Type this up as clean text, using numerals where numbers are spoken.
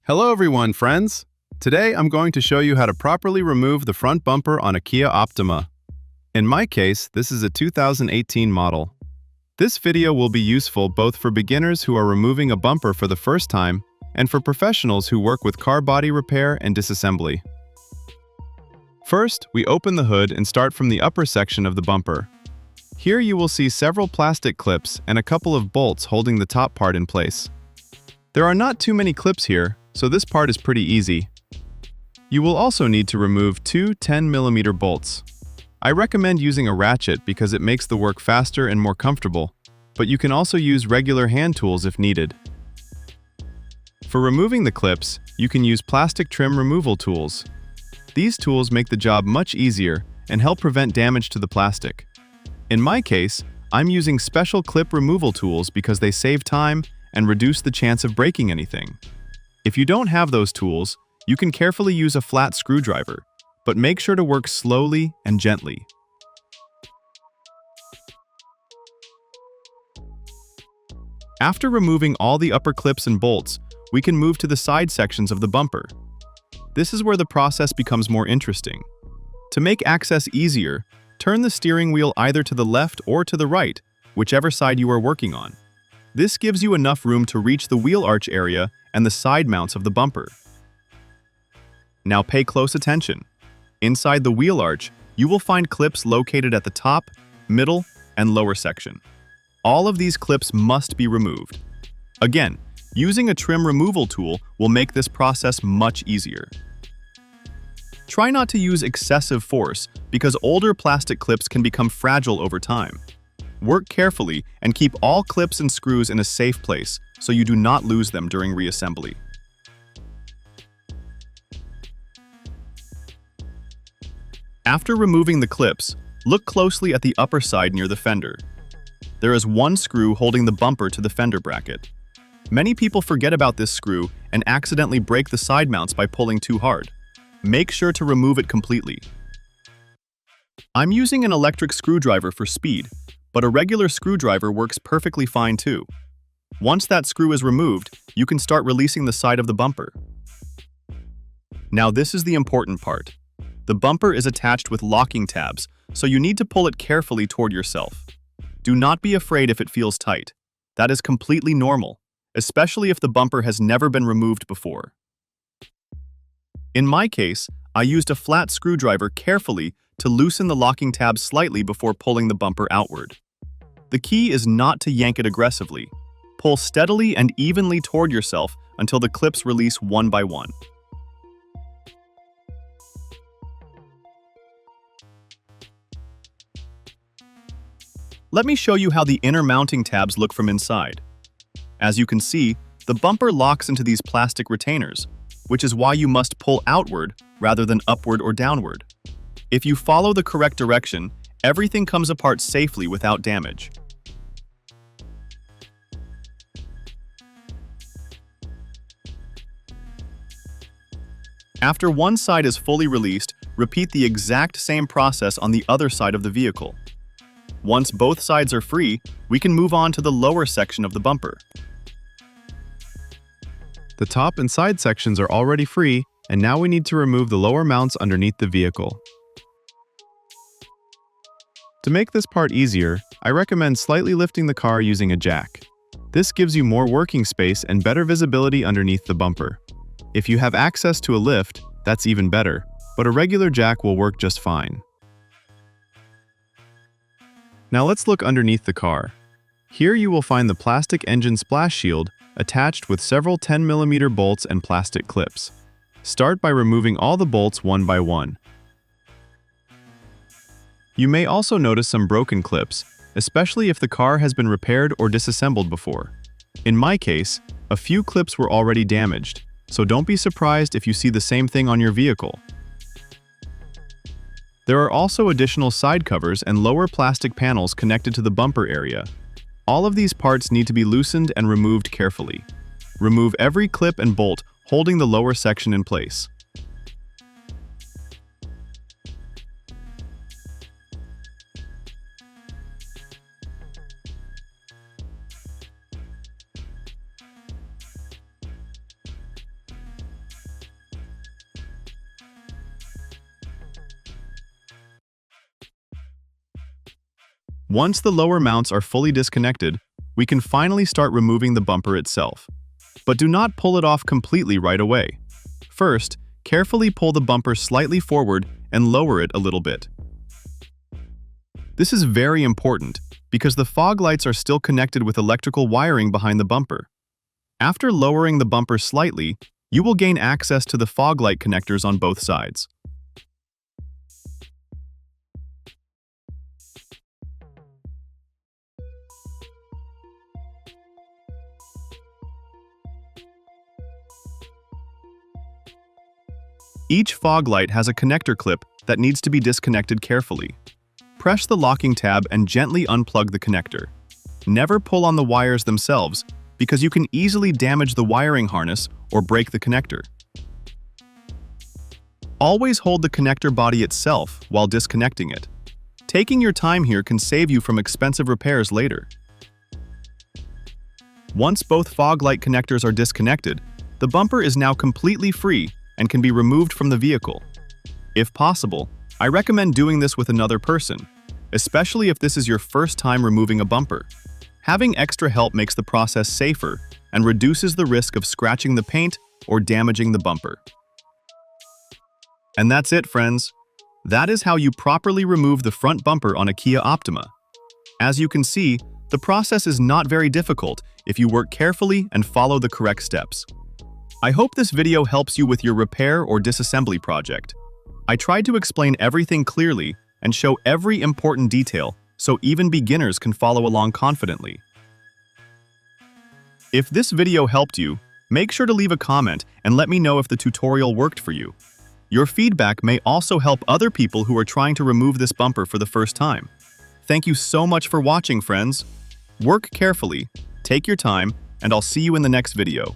Hello everyone, friends! Today I'm going to show you how to properly remove the front bumper on a Kia Optima. In my case, this is a 2018 model. This video will be useful both for beginners who are removing a bumper for the first time and for professionals who work with car body repair and disassembly. First, we open the hood and start from the upper section of the bumper. Here you will see several plastic clips and a couple of bolts holding the top part in place. There are not too many clips here, so this part is pretty easy. You will also need to remove two 10mm bolts. I recommend using a ratchet because it makes the work faster and more comfortable, but you can also use regular hand tools if needed. For removing the clips, you can use plastic trim removal tools. These tools make the job much easier and help prevent damage to the plastic. In my case, I'm using special clip removal tools because they save time and reduce the chance of breaking anything. If you don't have those tools, you can carefully use a flat screwdriver, but make sure to work slowly and gently. After removing all the upper clips and bolts, we can move to the side sections of the bumper. This is where the process becomes more interesting. To make access easier, turn the steering wheel either to the left or to the right, whichever side you are working on. This gives you enough room to reach the wheel arch area and the side mounts of the bumper. Now pay close attention. Inside the wheel arch, you will find clips located at the top, middle, and lower section. All of these clips must be removed. Again, using a trim removal tool will make this process much easier. Try not to use excessive force because older plastic clips can become fragile over time. Work carefully and keep all clips and screws in a safe place so you do not lose them during reassembly. After removing the clips, look closely at the upper side near the fender. There is one screw holding the bumper to the fender bracket. Many people forget about this screw and accidentally break the side mounts by pulling too hard. Make sure to remove it completely. I'm using an electric screwdriver for speed, but a regular screwdriver works perfectly fine too. Once that screw is removed, you can start releasing the side of the bumper. Now this is the important part. The bumper is attached with locking tabs, so you need to pull it carefully toward yourself. Do not be afraid if it feels tight. That is completely normal, especially if the bumper has never been removed before. In my case, I used a flat screwdriver carefully to loosen the locking tab slightly before pulling the bumper outward. The key is not to yank it aggressively. Pull steadily and evenly toward yourself until the clips release one by one. Let me show you how the inner mounting tabs look from inside. As you can see, the bumper locks into these plastic retainers, which is why you must pull outward rather than upward or downward. If you follow the correct direction, everything comes apart safely without damage. After one side is fully released, repeat the exact same process on the other side of the vehicle. Once both sides are free, we can move on to the lower section of the bumper. The top and side sections are already free, and now we need to remove the lower mounts underneath the vehicle. To make this part easier, I recommend slightly lifting the car using a jack. This gives you more working space and better visibility underneath the bumper. If you have access to a lift, that's even better, but a regular jack will work just fine. Now let's look underneath the car. Here you will find the plastic engine splash shield attached with several 10mm bolts and plastic clips. Start by removing all the bolts one by one. You may also notice some broken clips, especially if the car has been repaired or disassembled before. In my case, a few clips were already damaged, so don't be surprised if you see the same thing on your vehicle. There are also additional side covers and lower plastic panels connected to the bumper area. All of these parts need to be loosened and removed carefully. Remove every clip and bolt holding the lower section in place. Once the lower mounts are fully disconnected, we can finally start removing the bumper itself. But do not pull it off completely right away. First, carefully pull the bumper slightly forward and lower it a little bit. This is very important because the fog lights are still connected with electrical wiring behind the bumper. After lowering the bumper slightly, you will gain access to the fog light connectors on both sides. Each fog light has a connector clip that needs to be disconnected carefully. Press the locking tab and gently unplug the connector. Never pull on the wires themselves because you can easily damage the wiring harness or break the connector. Always hold the connector body itself while disconnecting it. Taking your time here can save you from expensive repairs later. Once both fog light connectors are disconnected, the bumper is now completely free and can be removed from the vehicle. If possible, I recommend doing this with another person, especially if this is your first time removing a bumper. Having extra help makes the process safer and reduces the risk of scratching the paint or damaging the bumper. And that's it, friends. That is how you properly remove the front bumper on a Kia Optima. As you can see, the process is not very difficult if you work carefully and follow the correct steps. I hope this video helps you with your repair or disassembly project. I tried to explain everything clearly and show every important detail so even beginners can follow along confidently. If this video helped you, make sure to leave a comment and let me know if the tutorial worked for you. Your feedback may also help other people who are trying to remove this bumper for the first time. Thank you so much for watching, friends. Work carefully, take your time, and I'll see you in the next video.